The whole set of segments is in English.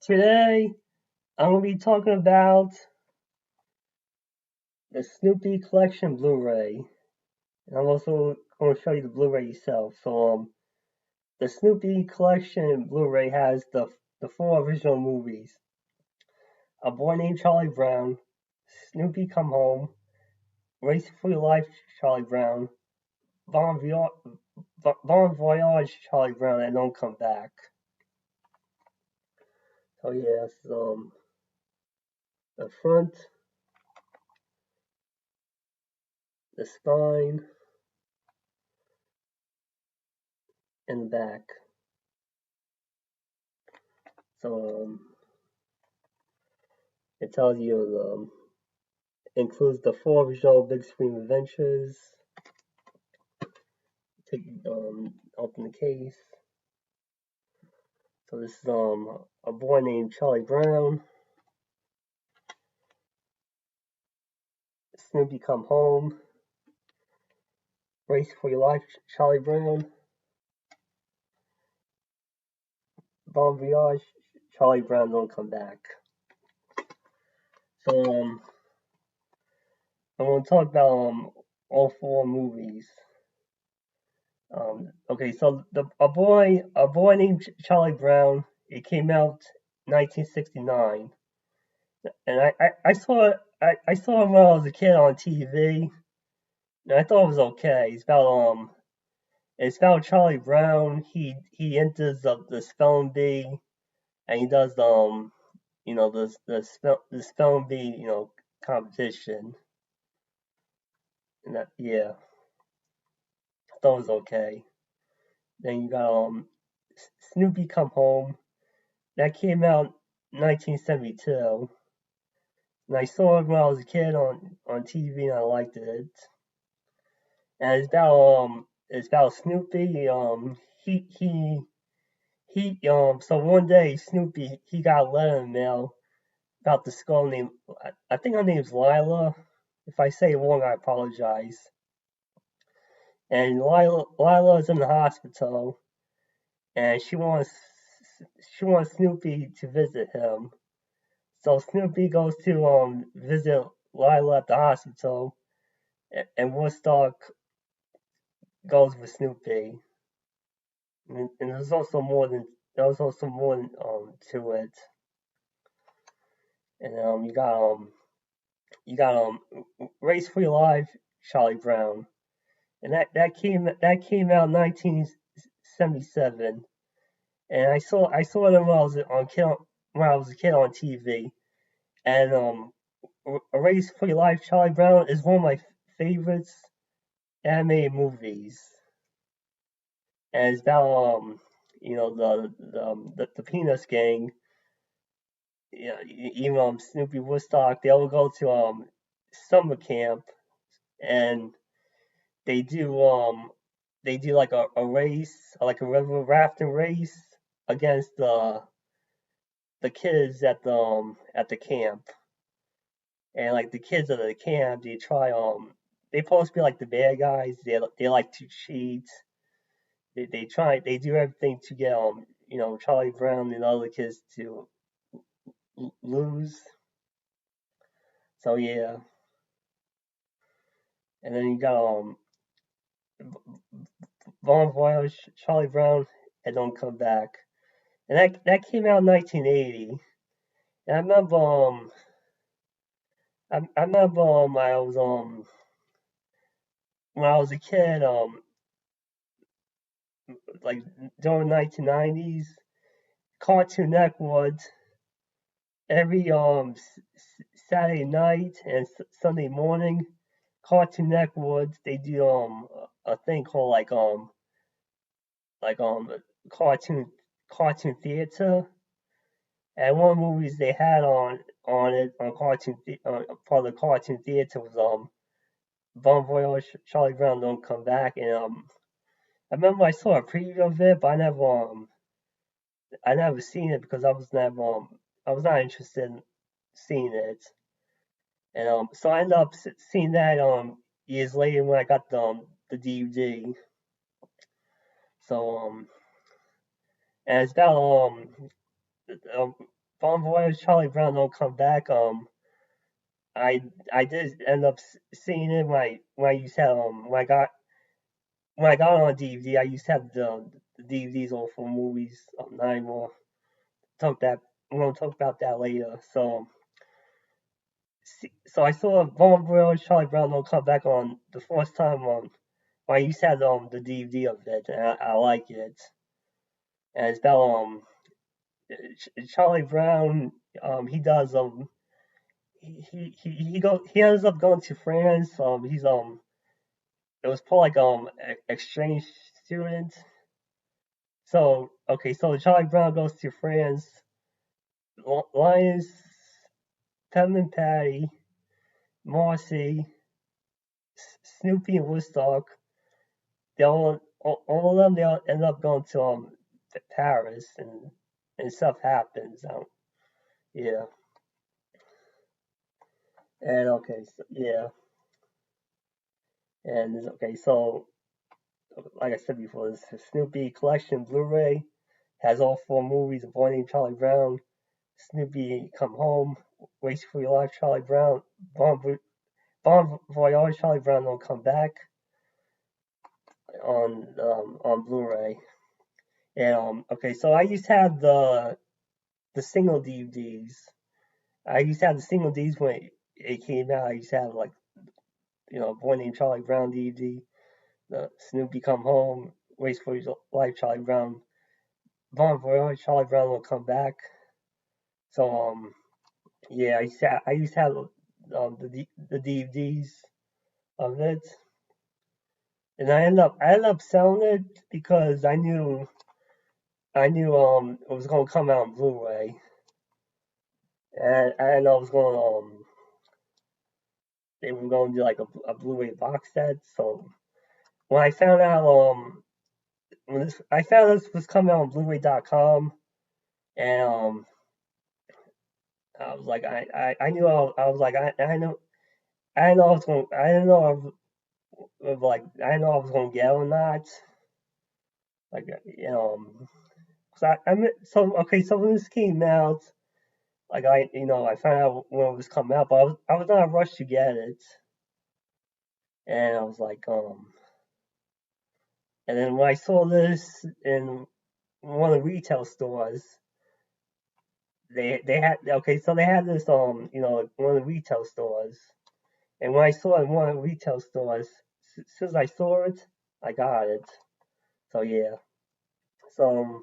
Today I'm going to be talking about the Snoopy Collection Blu-ray. And I'm also going to show you the Blu-ray itself. The Snoopy Collection Blu-ray has the four original movies: A Boy Named Charlie Brown, Snoopy Come Home, Race for Your Life Charlie Brown, Bon Voyage Charlie Brown, and Don't Come Back. So yeah, the front, the spine, and the back. So it tells you includes the four original big screen adventures. Take open the case. So this is A Boy Named Charlie Brown, Snoopy Come Home, Race for Your Life Charlie Brown, Bon Voyage Charlie Brown, Don't Come Back. So I'm gonna talk about all four movies. Okay, so a boy named Charlie Brown. It came out 1969, and I saw it when I was a kid on TV, and I thought it was okay. It's about Charlie Brown. He enters the spelling bee, and he does the spelling bee competition, and that, yeah, I thought it was okay. Then you got Snoopy Come Home. That came out 1972. And I saw it when I was a kid on TV, and I liked it. And it's about Snoopy. He he So one day Snoopy he got a letter in the mail about this girl named, I think her name's Lila. If I say it wrong, I apologize. And Lila is in the hospital, and she wants Snoopy to visit him. So Snoopy goes to visit Lila at the hospital, and Woodstock goes with Snoopy. And there's also more to it. And you got Race for Your Life, Charlie Brown, and that came out in 1977. And I saw it when I was a kid on TV. And A Race for Your Life, Charlie Brown is one of my favorites animated movies. And it's about the Peanuts gang. Yeah, even Snoopy Woodstock, they all go to summer camp, and they do like a race, like a river rafting race against the kids at the camp. And like the kids at the camp, they supposed to be like the bad guys. They like to cheat. They do everything to get Charlie Brown and other kids to lose. So yeah, and then you got Bon Voyage, Charlie Brown, and Don't Come Back, and that came out in 1980. And I remember I was when I was a kid, like during 1990s, Cartoon Network every Saturday night and Sunday morning, Cartoon Network they do a thing called like cartoon cartoon theater. And one of the movies they had on it on part of the cartoon theater was Bon Voyage, Charlie Brown Don't Come Back. And I remember I saw a preview of it, but I never seen it because I was not interested in seeing it. And so I ended up seeing that years later when I got the DVD. So and it's about Bon Voyage Charlie Brown Don't Come Back. I I did end up seeing it when I used to have, when I got it on DVD. I used to have the DVDs all for movies. Not anymore. Talk that I'm gonna talk about that later. So I saw Bon Voyage Charlie Brown Don't Come Back on the first time when I used to have the DVD of it, and I like it. And it's about Charlie Brown. He does he ends up going to France. He's it was probably like exchange student. So okay, so Charlie Brown goes to France. Linus, Pem and Patty, Marcy, Snoopy and Woodstock. All of them they all end up going to Paris, and stuff happens. Yeah, and okay, so, yeah, and okay, so like I said before, this Snoopy Collection Blu-ray has all four movies of Boy Named Charlie Brown, Snoopy Come Home, Waste for Your Life Charlie Brown, Bon Voyage Charlie Brown Don't Come Back on Blu-ray. And okay, so I used to have the single DVDs. I used to have the single DVDs when it came out. I used to have like Boy Named Charlie Brown DVD, the Snoopy Come Home, Waste for Your Life Charlie Brown, Bon Voyage Charlie Brown Will Come Back. So yeah, I used to have the DVDs of it, and I ended up selling it because I knew it was gonna come out on Blu-ray, and I know it was going they were gonna do like a Blu-ray box set. So when I found out I found this was coming out on Blu-ray.com, and I was like I knew I was like I know I was going I didn't know like I didn't know I was gonna get it or not. Like so so okay, so when this came out, like I found out when it was coming out, but I was not in a rush to get it, and I was like and then when I saw this in one of the retail stores, they had okay, so they had this one of the retail stores, and when I saw it in one of the retail stores, as soon as I saw it, I got it. So yeah, so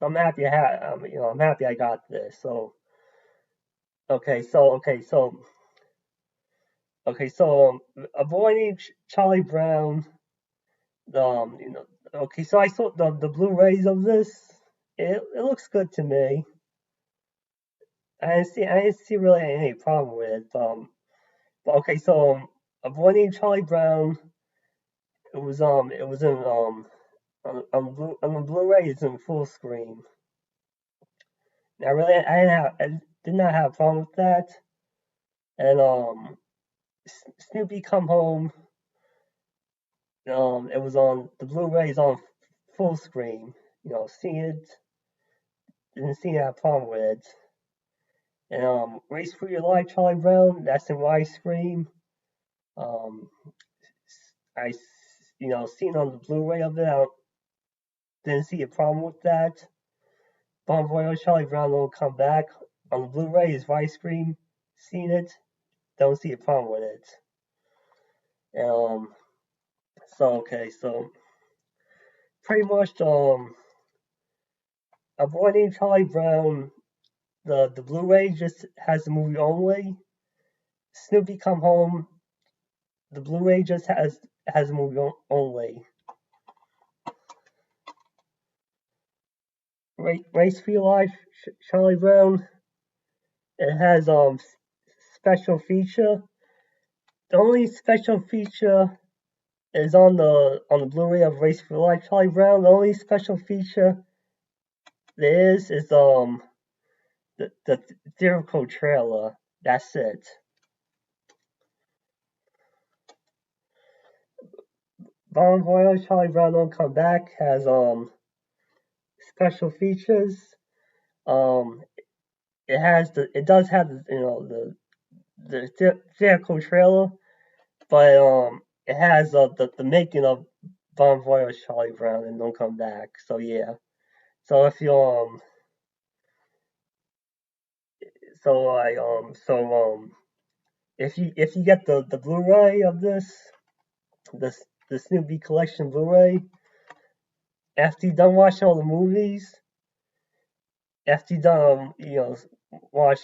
I'm happy I'm happy I got this. So okay, a boy named Charlie Brown. Okay, so I saw the Blu-rays of this. It looks good to me. I didn't see really any problem with it. But okay, so a boy named Charlie Brown. It was in on the Blu-ray. It's in full screen. I did not have a problem with that. And Snoopy Come Home. It was on the Blu-rays on full screen. Seeing it didn't see a problem with it. And Race for Your Life, Charlie Brown. That's in widescreen. Um, I seen on the Blu-ray of it. I didn't see a problem with that. Bon Voyage, Charlie Brown will come back on the Blu-ray is widescreen. Seen it. Don't see a problem with it. So okay, so pretty much a boy named Charlie Brown. The Blu-ray just has the movie only. Snoopy Come Home. The Blu-ray just has the movie only. Race for Your Life, Charlie Brown. It has special feature. The only special feature is on the Blu-ray of Race for Your Life, Charlie Brown. The only special feature there is the theatrical trailer. That's it. Bon Voyage, Charlie Brown Don't Come Back has special features. Um, it does have the theatrical trailer, but it has the making of Bon Voyage Charlie Brown and Don't Come Back. So yeah. So if you so I so if you get the Blu-ray of this the Snoopy Collection Blu-ray, after you're done watching all the movies, after you done watch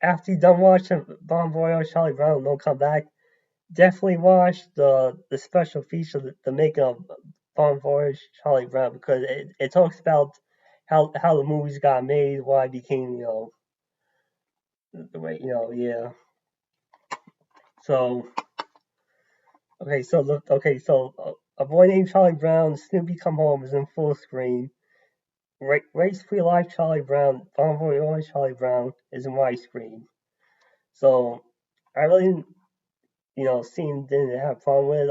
after you done watching Bon Voyage Charlie Brown and Don't Come Back, definitely watch the special feature, the making of Bon Voyage Charlie Brown, because it talks about how the movies got made, why it became the way yeah. So A Boy Named Charlie Brown, Snoopy Come Home is in full screen. Race for Your Life Charlie Brown, Bon Voyage Charlie Brown is in widescreen. So I really didn't have fun with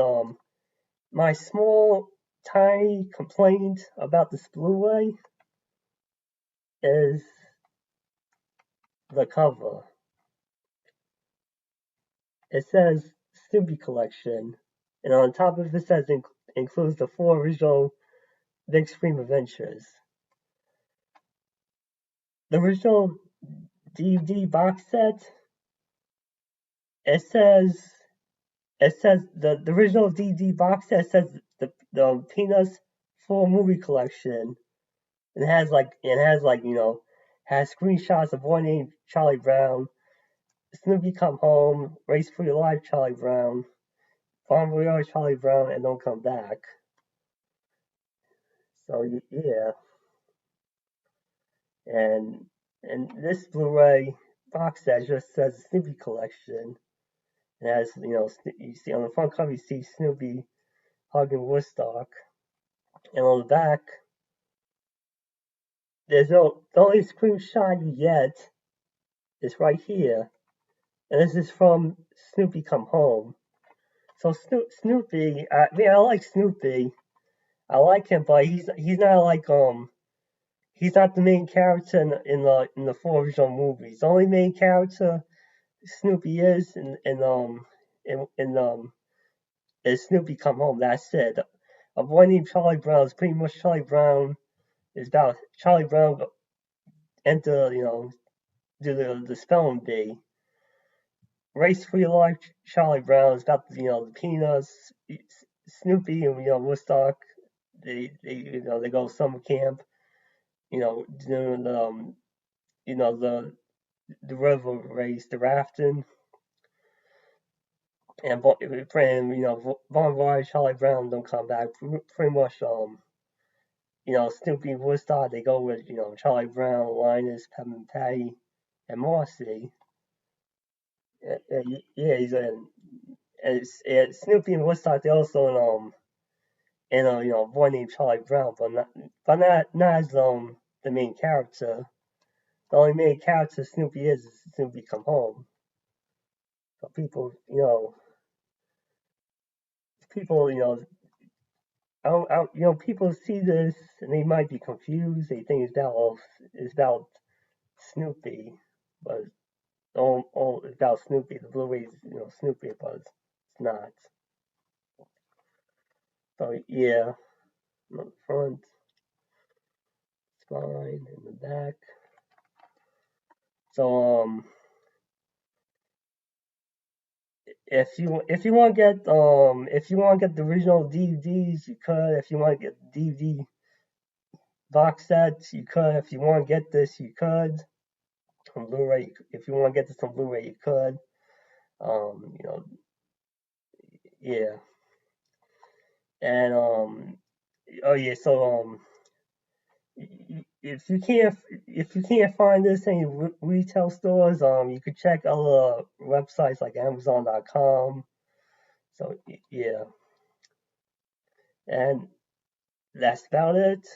my small tiny complaint about this Blu-ray is the cover. It says Snoopy Collection, and on top of it says includes the 4 original Big Screen Adventures. The original DVD box set, it says the original DVD box set says the Peanuts full movie collection. It has has screenshots of one named Charlie Brown, Snoopy Come Home, Race for Your Life Charlie Brown, Bon Voyage Charlie Brown, and Don't Come Back. So yeah, and this Blu-ray box set just says Snoopy Collection. It has you see on the front cover you see Snoopy hugging Woodstock, and on the back there's the only screenshot you get is right here, and this is from Snoopy Come Home. So Snoopy, I like Snoopy. I like him, but he's not like he's not the main character in the 4 original movies. The only main character Snoopy is in is Snoopy Come Home. That's it. A Boy Named Charlie Brown is pretty much Charlie Brown. Is about Charlie Brown enter do the spelling bee. Race for Your Life, Charlie Brown is about the Peanuts, Snoopy, and Woodstock. They go summer camp. Doing the river race, the rafting, and praying Bon Voyage, Charlie Brown don't come back. Pretty much Snoopy and Woodstock they go with Charlie Brown, Linus, Pepper Patty, and Marcy. Yeah, he's in. And Snoopy and Woodstock they also a boy named Charlie Brown, but not as the main character. The only main character Snoopy is Snoopy Come Home. So people people see this and they might be confused. They think it's about Snoopy, but it's about Snoopy. The Blu-ray is Snoopy, but it's not. So yeah, the front, spine, and the back. So if you want to get the original DVDs, you could. If you want to get DVD box sets, you could. If you want to get this, you could. On Blu-ray, if you want to get this on Blu-ray, you could. Um, you know, yeah, and oh yeah, so if you can't find this in any retail stores, you could check other websites like Amazon.com. So yeah, and that's about it.